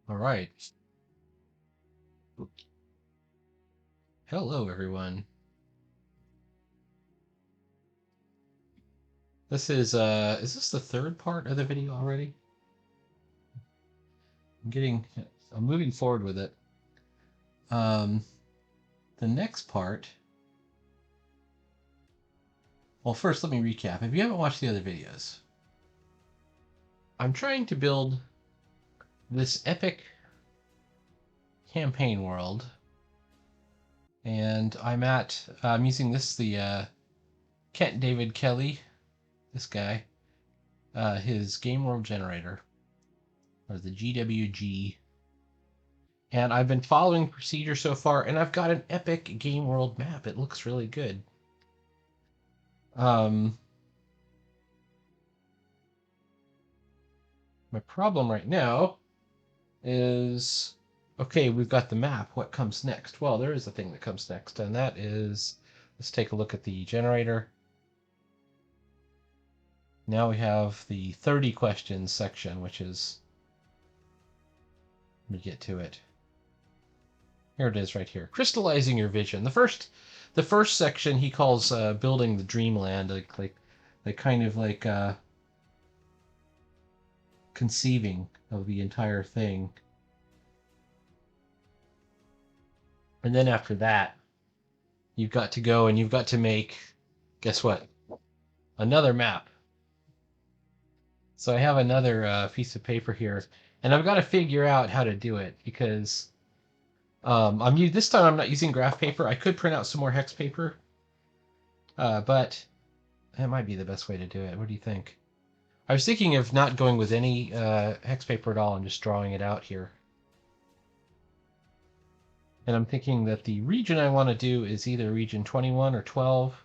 All right. Hello, everyone. This is this the third part of the video already? I'm moving forward with it. Um, the next part. Well, first let me recap. If you haven't watched the other videos, I'm trying to build this epic campaign world, and I'm using the Kent David Kelly, this guy, his game world generator, or the GWG. And I've been following procedure so far, and I've got an epic game world map. It looks really good. My problem right now is, okay, we've got the map. What comes next? Well, there is a thing that comes next, and that is, let's take a look at the generator. Now we have the 30 questions section, which is, let me get to it. Here it is right here. Crystallizing your vision. The first section he calls building the dreamland, like kind of like conceiving of the entire thing. And then after that, you've got to go and you've got to make, guess what? Another map. So I have another piece of paper here, and I've got to figure out how to do it because this time I'm not using graph paper. I could print out some more hex paper, but that might be the best way to do it. What do you think? I was thinking of not going with any hex paper at all and just drawing it out here. And I'm thinking that the region I want to do is either region 21 or 12.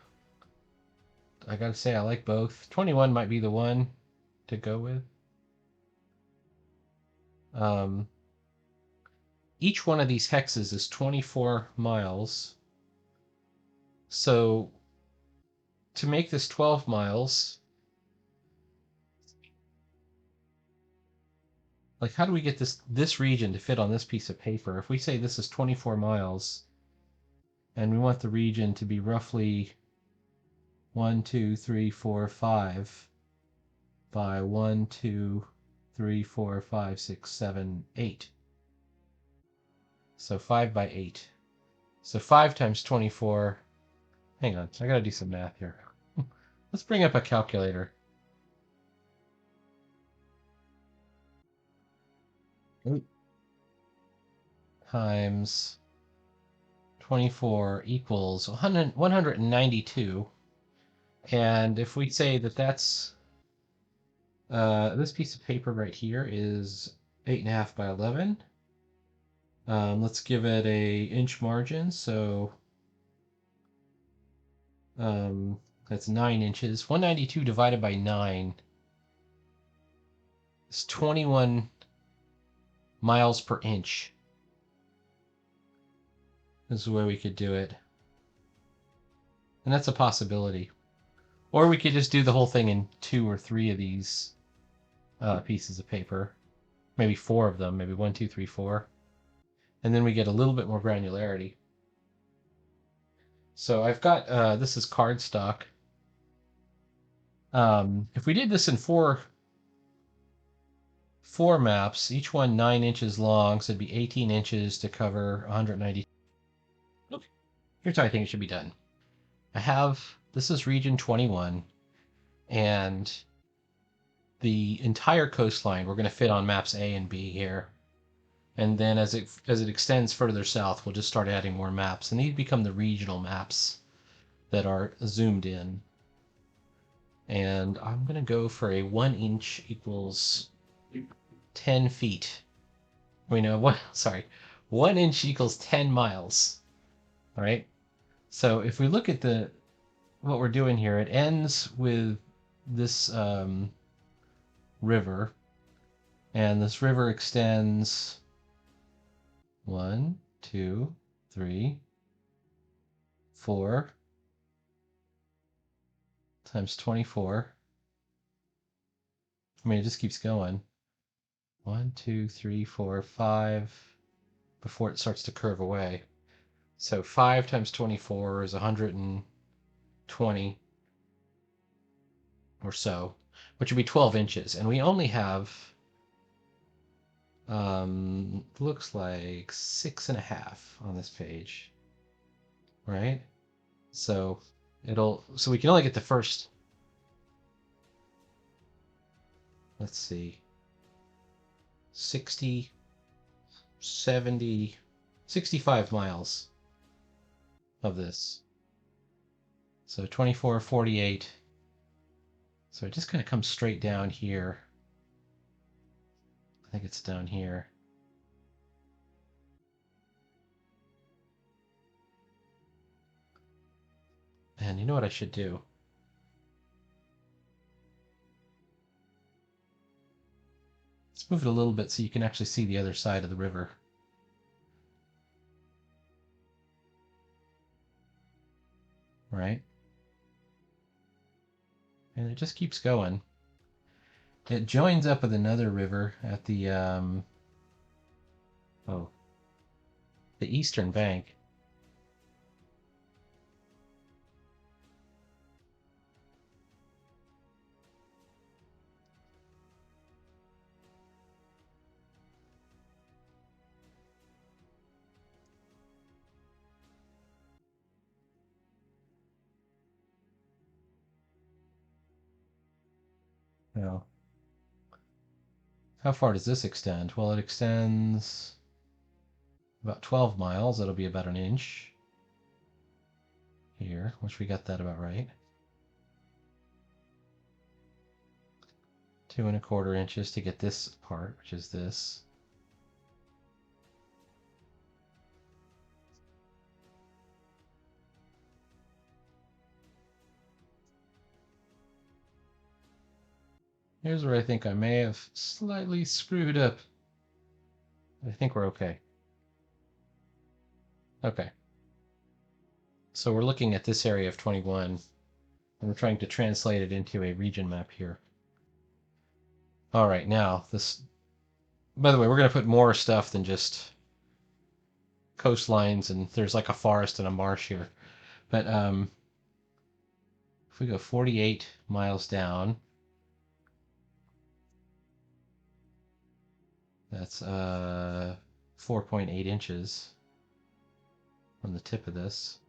I gotta say, I like both. 21 might be the one to go with. Each one of these hexes is 24 miles. So to make this 12 miles, like how do we get this region to fit on this piece of paper? If we say this is 24 miles, and we want the region to be roughly 1, 2, 3, 4, 5 by 1, 2, 3, 4, 5, 6, 7, 8. So 5 by 8. So 5 times 24. Hang on, I gotta do some math here. Let's bring up a calculator. 8 times 24 equals 192. And if we say that that's this piece of paper right here is 8.5 by 11. Let's give it a inch margin. So that's 9 inches. 192 divided by 9 is 21 miles per inch. This is where we could do it. And that's a possibility. Or we could just do the whole thing in 2 or 3 of these pieces of paper. Maybe 4 of them. Maybe 1, 2, 3, 4. And then we get a little bit more granularity. So I've got, this is cardstock. If we did this in four maps, each one 9 inches long, so it'd be 18 inches to cover 190. Okay, here's how I think it should be done. This is region 21, and the entire coastline we're going to fit on maps A and B here. And then as it extends further south, we'll just start adding more maps, and these become the regional maps that are zoomed in. And I'm going to go for a 1 inch equals 10 feet. Wait, no, what? Sorry. 1 inch equals 10 miles. All right. So if we look at what we're doing here, it ends with this river, and this river extends 1, 2, 3, 4 times 24. I mean, it just keeps going. 1, 2, 3, 4, 5 before it starts to curve away. So 5 times 24 is 120 or so, which would be 12 inches. And we only have, looks like 6.5 on this page, right? So so we can only get the first, let's see, 60, 70, 65 miles of this. So 24, 48. So it just kind of comes straight down here. I think it's down here. And you know what I should do? Let's move it a little bit so you can actually see the other side of the river. Right? And it just keeps going. It joins up with another river at the the eastern bank. Now, how far does this extend? Well, it extends about 12 miles. That'll be about an inch here, which we got that about right. 2¼ inches to get this part, which is this. Here's where I think I may have slightly screwed up. I think we're okay. Okay. So we're looking at this area of 21, and we're trying to translate it into a region map here. All right, now this, by the way, we're going to put more stuff than just coastlines, and there's like a forest and a marsh here. But if we go 48 miles down, that's 4.8 inches from the tip of this.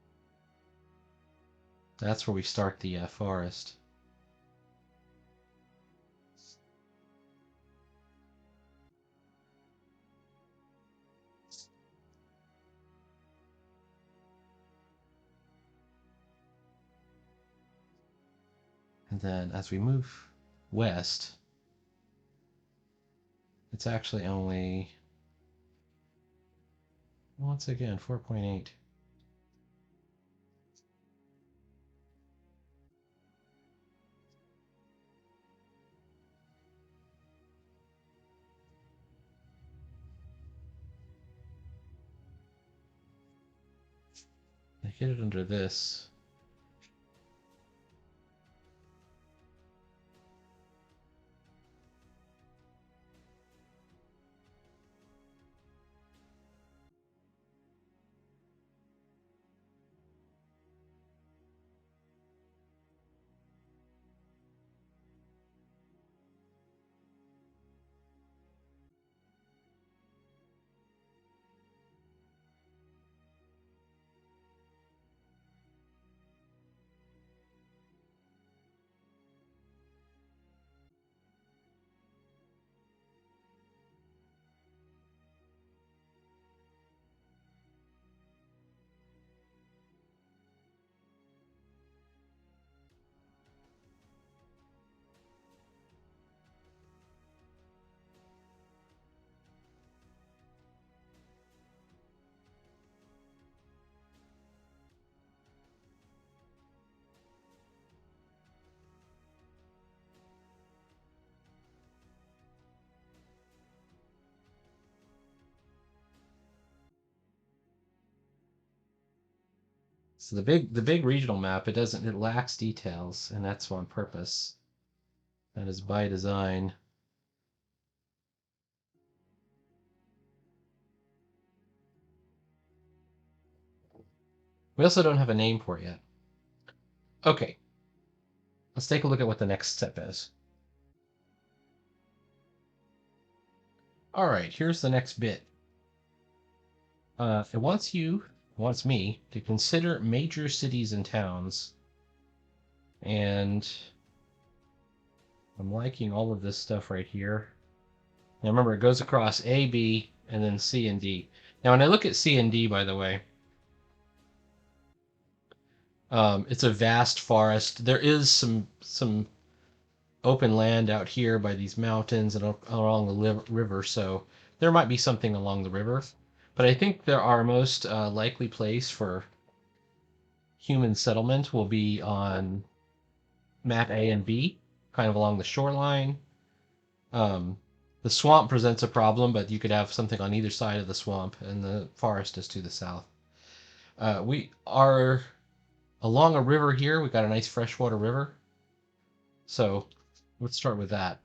That's where we start the forest. And then as we move west, it's actually only, once again, 4.8. I get it under this. So the big regional map, it lacks details, and that's on purpose. That is by design. We also don't have a name for it yet. Okay, let's take a look at what the next step is. All right, here's the next bit. It wants me to consider major cities and towns, and I'm liking all of this stuff right here. Now remember, it goes across A, B, and then C and D. Now when I look at C and D, by the way, it's a vast forest. There is some open land out here by these mountains and along the river, so there might be something along the river. But I think our most likely place for human settlement will be on map A and B, kind of along the shoreline. Um, the swamp presents a problem, but you could have something on either side of the swamp, and the forest is to the south. We are along a river here. We've got a nice freshwater river. So let's start with that.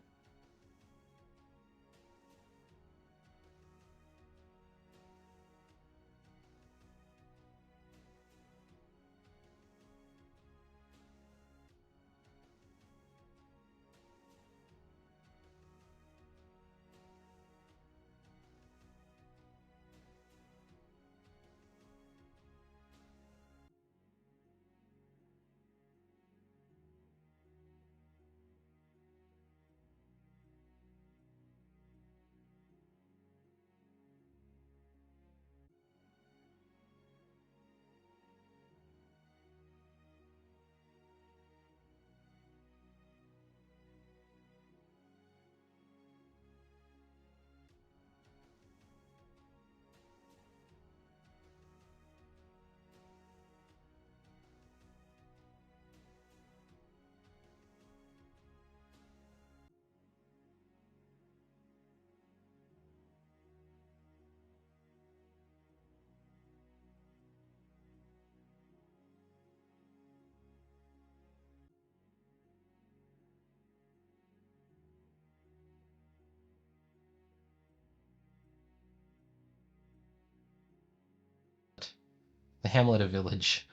The hamlet of village.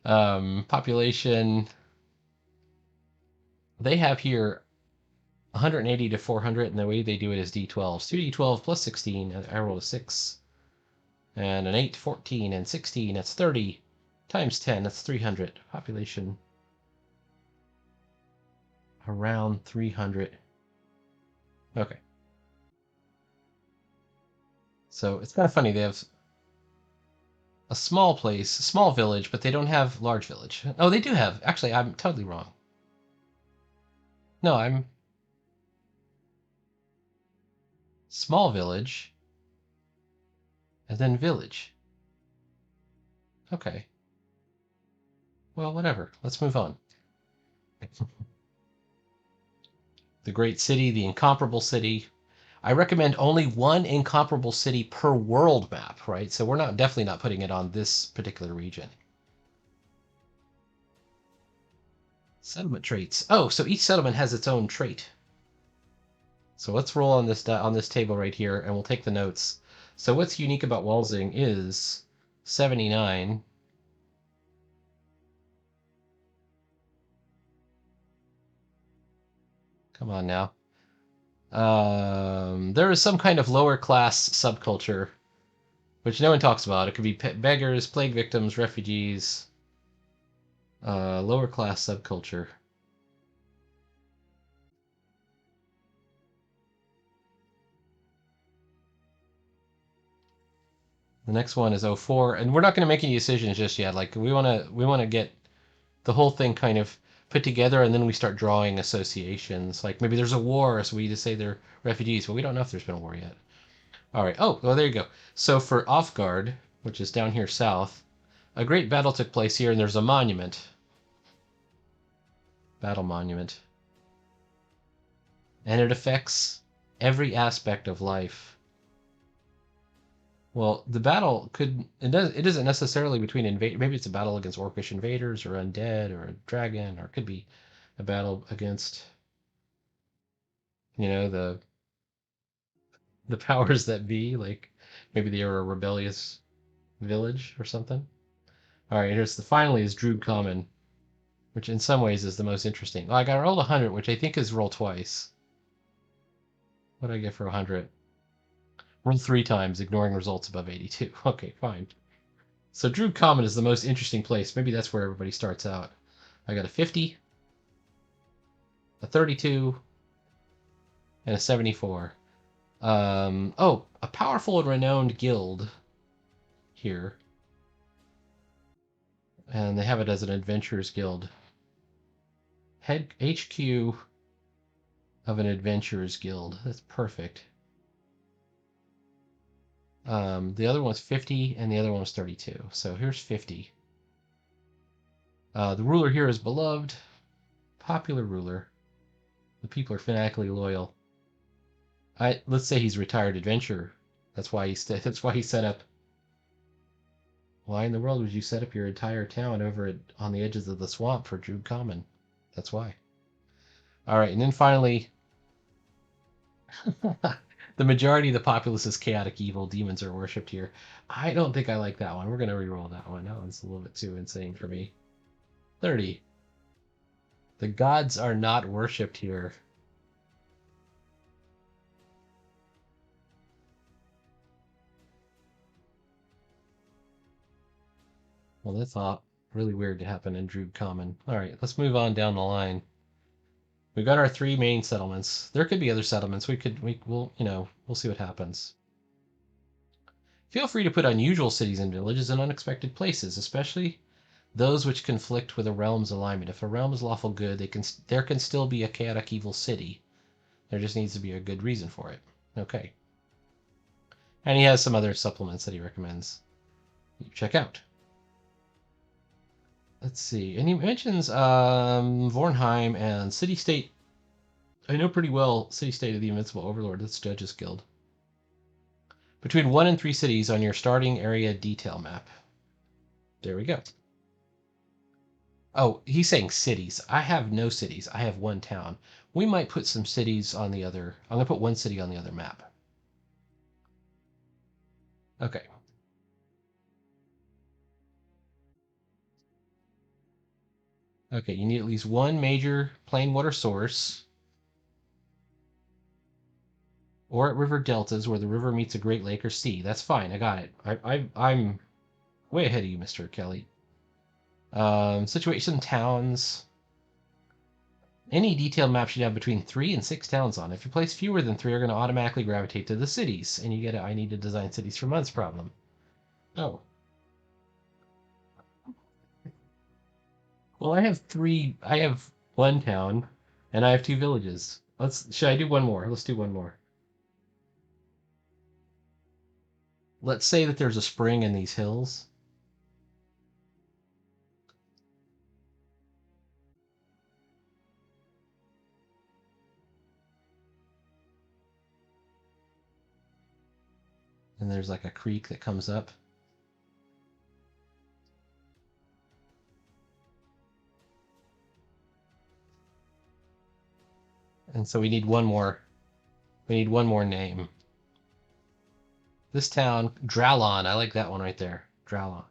Population. They have here 180 to 400, and the way they do it is D12. 2D12 plus 16, and I roll a 6. And an 8, 14, and 16, that's 30. Times 10, that's 300. Population around 300. Okay. So it's kind of funny. They have a small place, a small village, but they don't have large village. Oh, they do have. Actually, I'm totally wrong. No, I'm small village and then village. Okay. Well, whatever. Let's move on. The great city, the incomparable city. I recommend only one incomparable city per world map, right? So we're definitely not putting it on this particular region. Settlement traits. Oh, so each settlement has its own trait. So let's roll on this table right here, and we'll take the notes. So what's unique about Walsing is 79. Come on now. There is some kind of lower class subculture, which no one talks about. It could be beggars, plague victims, refugees. Lower class subculture. The next one is 04, and we're not going to make any decisions just yet. Like we want to get the whole thing kind of put together, and then we start drawing associations. Like maybe there's a war, so we just say they're refugees, but we don't know if there's been a war yet. All right. Oh, well, there you go. So for Off Guard, which is down here south, a great battle took place here, and there's a monument. Battle monument. And it affects every aspect of life. Well, the battle it isn't necessarily between maybe it's a battle against orcish invaders or undead or a dragon, or it could be a battle against the powers that be, like maybe they are a rebellious village or something. All right, here's finally is Druid Common, which in some ways is the most interesting. Well, I got rolled 100, which I think is roll twice. What do I get for 100? Roll 3 times, ignoring results above 82. Okay, fine. So Druid Common is the most interesting place. Maybe that's where everybody starts out. I got a 50, a 32, and a 74. Oh, a powerful and renowned guild here. And they have it as an adventurers guild. Head HQ of an adventurers guild. That's perfect. The other one's 50 and the other one was 32. So here's 50. The ruler here is beloved, popular ruler. The people are fanatically loyal. Let's say he's retired adventurer. That's why he set up. Why in the world would you set up your entire town over on the edges of the swamp for Druid Common? That's why. All right, and then finally, the majority of the populace is chaotic evil. Demons are worshipped here. I don't think I like that one. We're going to re-roll that one. That one's a little bit too insane for me. 30. The gods are not worshipped here. Well, that's not really weird to happen in Druid Common. All right, let's move on down the line. We've got our 3 main settlements. There could be other settlements. We'll see what happens. Feel free to put unusual cities and villages in unexpected places, especially those which conflict with a realm's alignment. If a realm is lawful good, there can still be a chaotic evil city. There just needs to be a good reason for it. Okay. And he has some other supplements that he recommends you check out. Let's see. And he mentions Vornheim and City State. I know pretty well City State of the Invincible Overlord. That's Judges Guild. Between 1 and 3 cities on your starting area detail map. There we go. Oh, he's saying cities. I have no cities. I have 1 town. We might put some cities on the other. I'm going to put 1 city on the other map. Okay. Okay, you need at least 1 major plain water source. Or at river deltas where the river meets a great lake or sea. That's fine. I got it. I'm way ahead of you, Mr. Kelly. Situation towns. Any detailed map should have between 3 and 6 towns on it. If you place fewer than 3, are going to automatically gravitate to the cities, and you get I need to design cities for months problem. Oh. Well, I have 1 town, and I have 2 villages. Should I do 1 more? Let's do 1 more. Let's say that there's a spring in these hills. And there's like a creek that comes up. And so we need 1 more. We need 1 more name. This town, Drallon. I like that one right there. Drallon.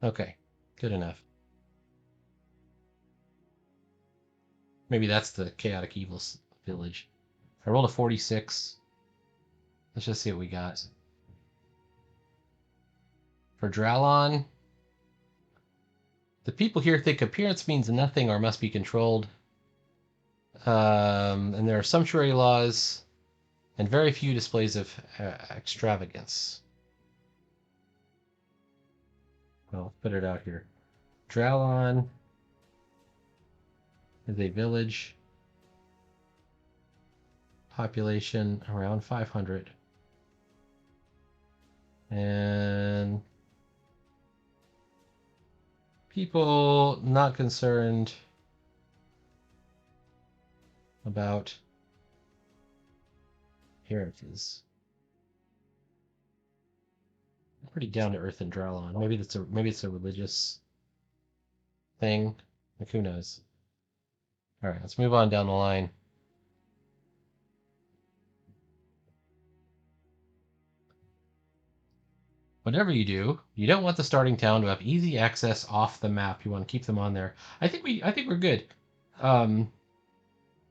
Okay, good enough. Maybe that's the chaotic evil village. I rolled a 46. Let's just see what we got. For Drallon, the people here think appearance means nothing or must be controlled. And there are sumptuary laws and very few displays of extravagance. Well, put it out here. Drallon is a village. Population around 500. And people not concerned about appearances. Pretty down to earth in Drallon. Maybe it's a religious thing. Like who knows? All right, let's move on down the line. Whatever you do, you don't want the starting town to have easy access off the map. You want to keep them on there. I think we're good. Um,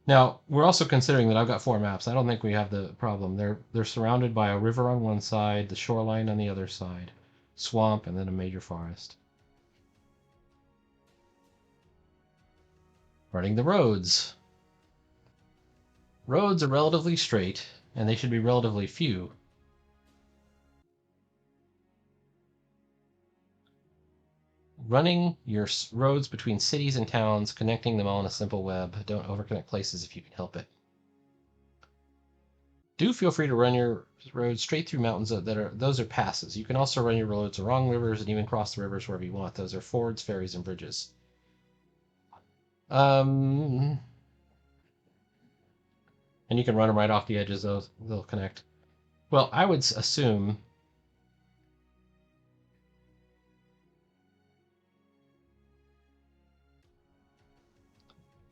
Now we're also considering that I've got 4 maps. I don't think we have the problem. They're surrounded by a river on one side, the shoreline on the other side, swamp, and then a major forest. Running the roads. Roads are relatively straight, and they should be relatively few. Running your roads between cities and towns, connecting them all in a simple web. Don't overconnect places if you can help it. Do feel free to run your roads straight through mountains those are passes. You can also run your roads along rivers and even cross the rivers wherever you want. Those are fords, ferries, and bridges. And you can run them right off the edges. They'll connect. Well, I would assume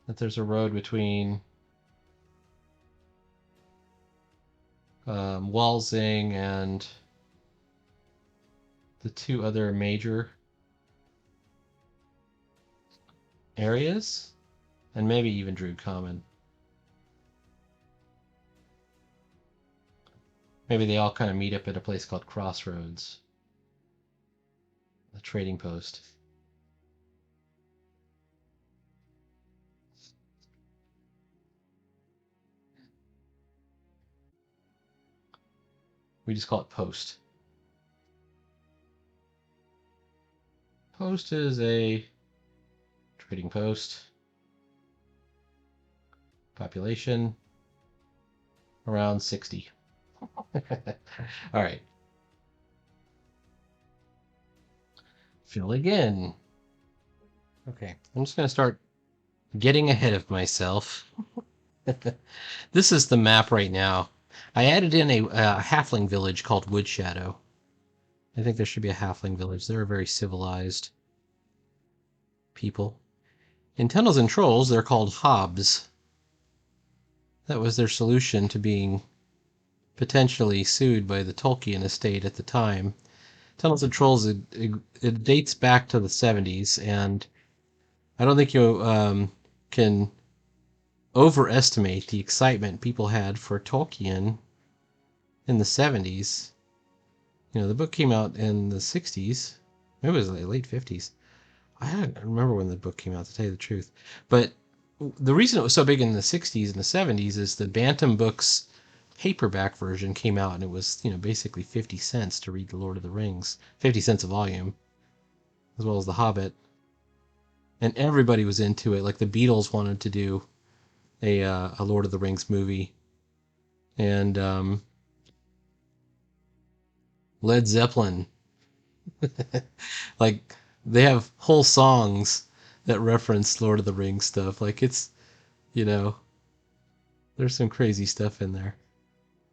that there's a road between Walsing and the 2 other major areas, and maybe even Druid Common. Maybe they all kind of meet up at a place called Crossroads, the trading post. We just call it Post. Post is a trading post. Population around 60. All right. Fill again. Okay, I'm just going to start getting ahead of myself. This is the map right now. I added in a halfling village called Woodshadow. I think there should be a halfling village. They're a very civilized people. In Tunnels and Trolls, they're called Hobbs. That was their solution to being potentially sued by the Tolkien estate at the time. Tunnels and Trolls, it dates back to the 70s, and I don't think you can overestimate the excitement people had for Tolkien in the 70s. You know, the book came out in the 60s. Maybe it was the late 50s. I don't remember when the book came out, to tell you the truth. But the reason it was so big in the 60s and the 70s is the Bantam Books paperback version came out, and it was, basically 50 cents to read The Lord of the Rings. 50 cents a volume, as well as The Hobbit. And everybody was into it. Like the Beatles wanted to do a Lord of the Rings movie. And Led Zeppelin. Like, they have whole songs that reference Lord of the Rings stuff. Like, it's, there's some crazy stuff in there.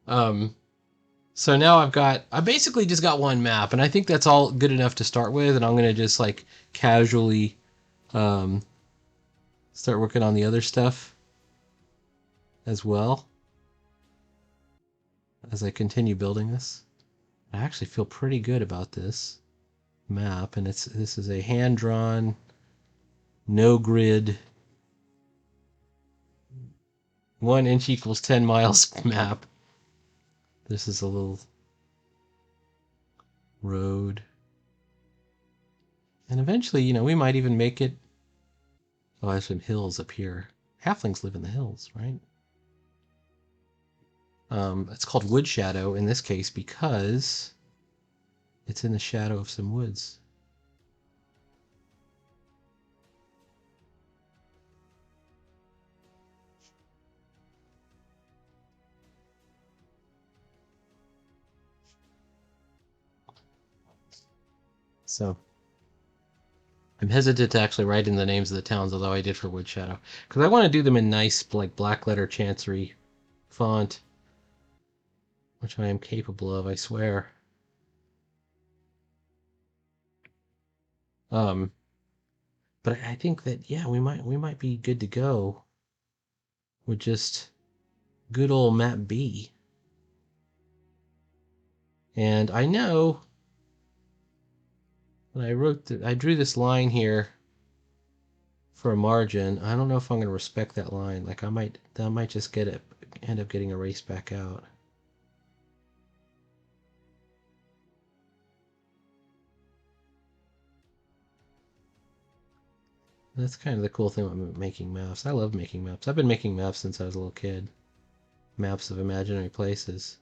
So now I basically just got 1 map, and I think that's all good enough to start with, and I'm going to just, like, casually start working on the other stuff as well as I continue building this. I actually feel pretty good about this map, and this is a hand-drawn, no grid, 1 inch equals 10 miles map. This is a little road. And eventually, we might even make it. Oh, there's some hills up here. Halflings live in the hills, right? It's called Wood Shadow in this case because it's in the shadow of some woods. So I'm hesitant to actually write in the names of the towns, although I did for Wood Shadow, because I want to do them in nice, like, black letter chancery font, which I am capable of, I swear. But I think that, yeah, we might be good to go with just good old map B. And I know when I drew this line here for a margin. I don't know if I'm going to respect that line. Like that might just end up getting erased back out. That's kind of the cool thing about making maps. I love making maps. I've been making maps since I was a little kid. Maps of imaginary places.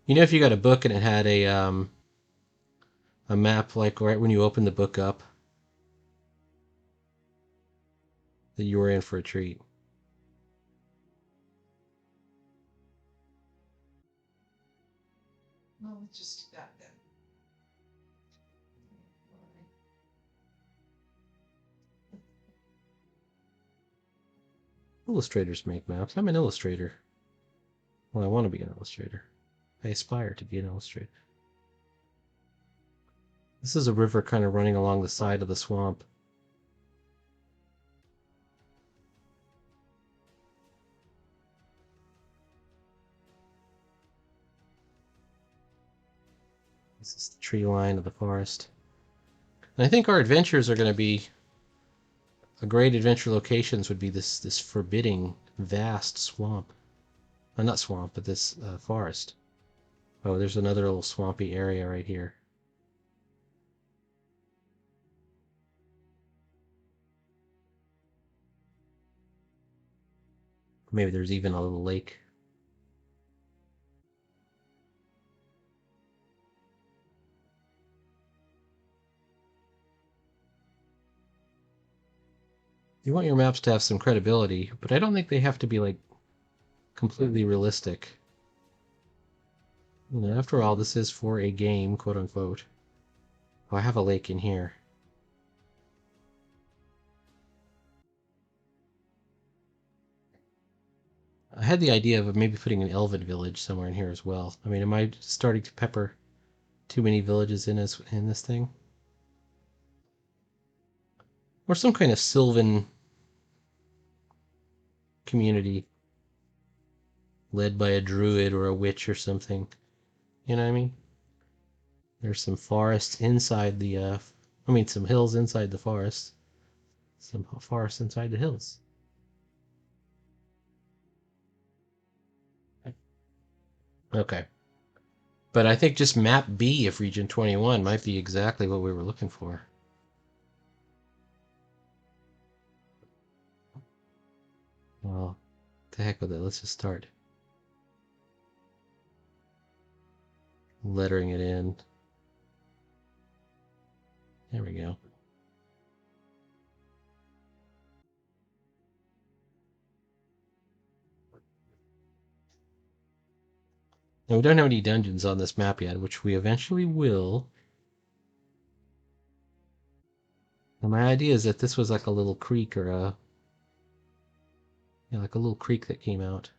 You know, if you got a book and it had a map like right when you open the book up, that you were in for a treat. Well, let's just do that then. Illustrators make maps. I'm an illustrator. Well, I want to be an illustrator. I aspire to be an illustrator. This is a river kind of running along the side of the swamp. This is the tree line of the forest. And I think our adventures are going to be a great adventure locations would be this forbidding, vast swamp. Not swamp, but this forest. Oh, there's another little swampy area right here. Maybe there's even a little lake. You want your maps to have some credibility, but I don't think they have to be like completely realistic. You know, after all, this is for a game, quote unquote. Oh, I have a lake in here. I had the idea of maybe putting an elven village somewhere in here as well. I mean, am I starting to pepper too many villages in this thing? Or some kind of sylvan community led by a druid or a witch or something. You know what I mean? There's some forests inside the some hills inside the forest. Some forests inside the hills. Okay. But I think just map B of region 21 might be exactly what we were looking for. Well, to heck with it. Let's just start lettering it in. There we go. Now, we don't have any dungeons on this map yet, which we eventually will. And my idea is that this was like a little creek or like a little creek that came out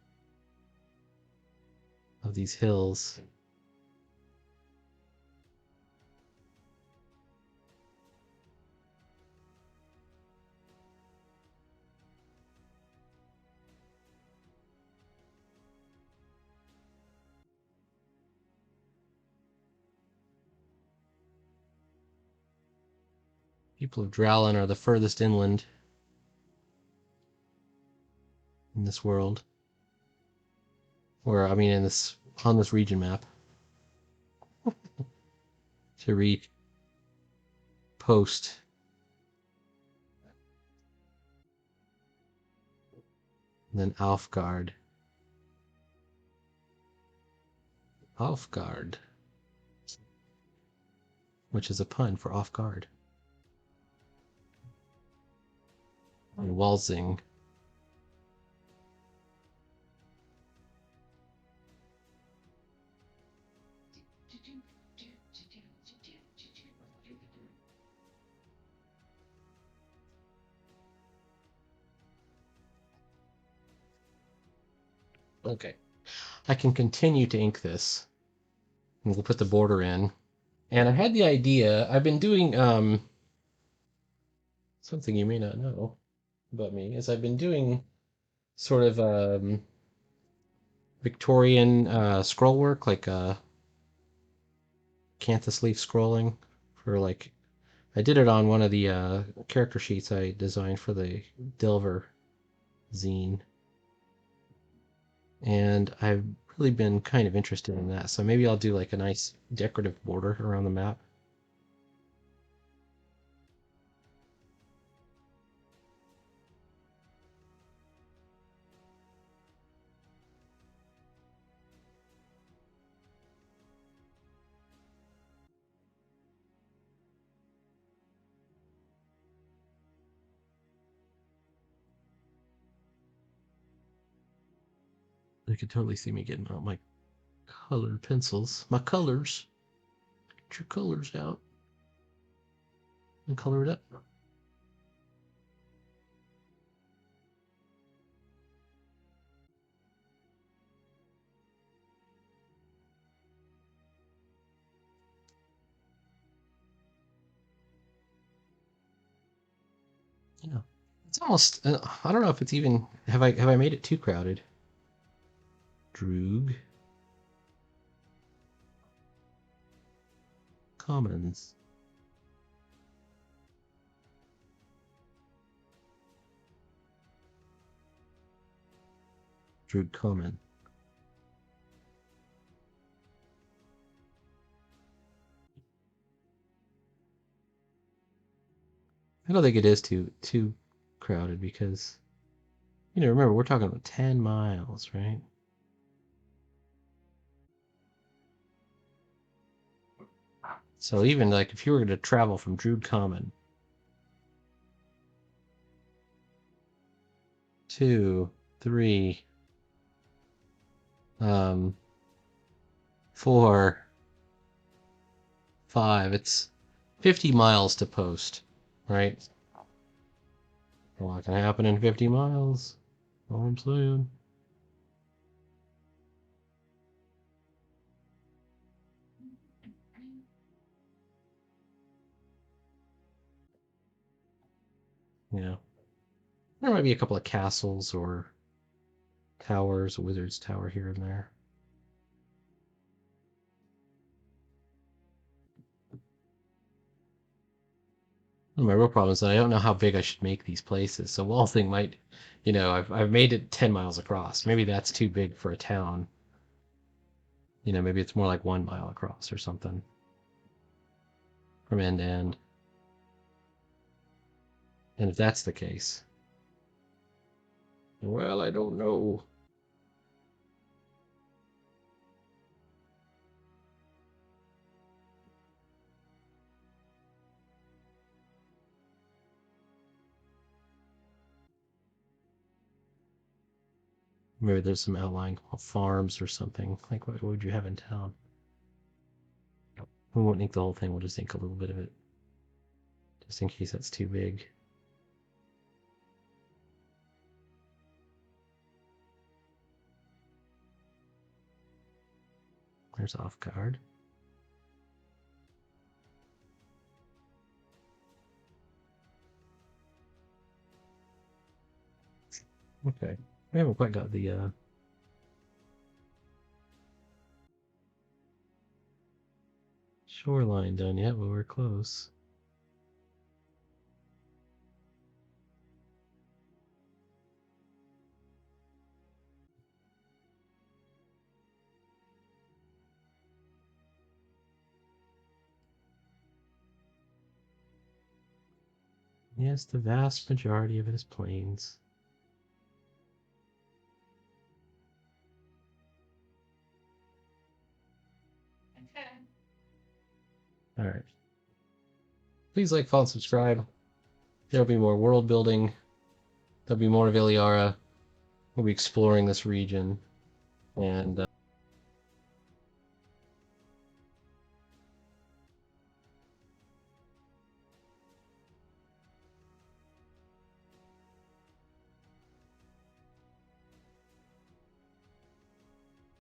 of these hills. People of Drowlin are the furthest inland in this world. Or, I mean, on this region map. To reach post. And then Alfgard. Alfgard. Which is a pun for off guard. And Walsing. Okay. I can continue to ink this. And we'll put the border in. And I had the idea, I've been doing something you may not know about me, is I've been doing sort of Victorian scroll work, like canthus leaf scrolling for like I did it on one of the character sheets I designed for the Delver zine. And I've really been kind of interested in that. So maybe I'll do like a nice decorative border around the map. They could totally see me getting out my colored pencils. My colors. Get your colors out. And color it up. Yeah. It's almost I don't know if it's even have I made it too crowded? Droog. Commons. Droog common. I don't think it is too crowded because remember we're talking about 10 miles, right? So even like if you were to travel from Droog Common two, three, 4, 5, it's 50 miles to post, right? A lot can happen in 50 miles. All I'm saying. Yeah. There might be a couple of castles or towers, a wizard's tower here and there. My real problem is that I don't know how big I should make these places. So Walthing might, I've made it 10 miles across. Maybe that's too big for a town. Maybe it's more like 1 mile across or something from end to end. And if that's the case, well, I don't know. Maybe there's some outlying farms or something. Like what would you have in town? We won't ink the whole thing. We'll just ink a little bit of it, just in case that's too big. There's off guard. Okay, we haven't quite got the shoreline done yet, but we're close. Yes, the vast majority of it is plains. Okay. All right. Please like, follow, subscribe. There'll be more world building. There'll be more of Iliara. We'll be exploring this region. And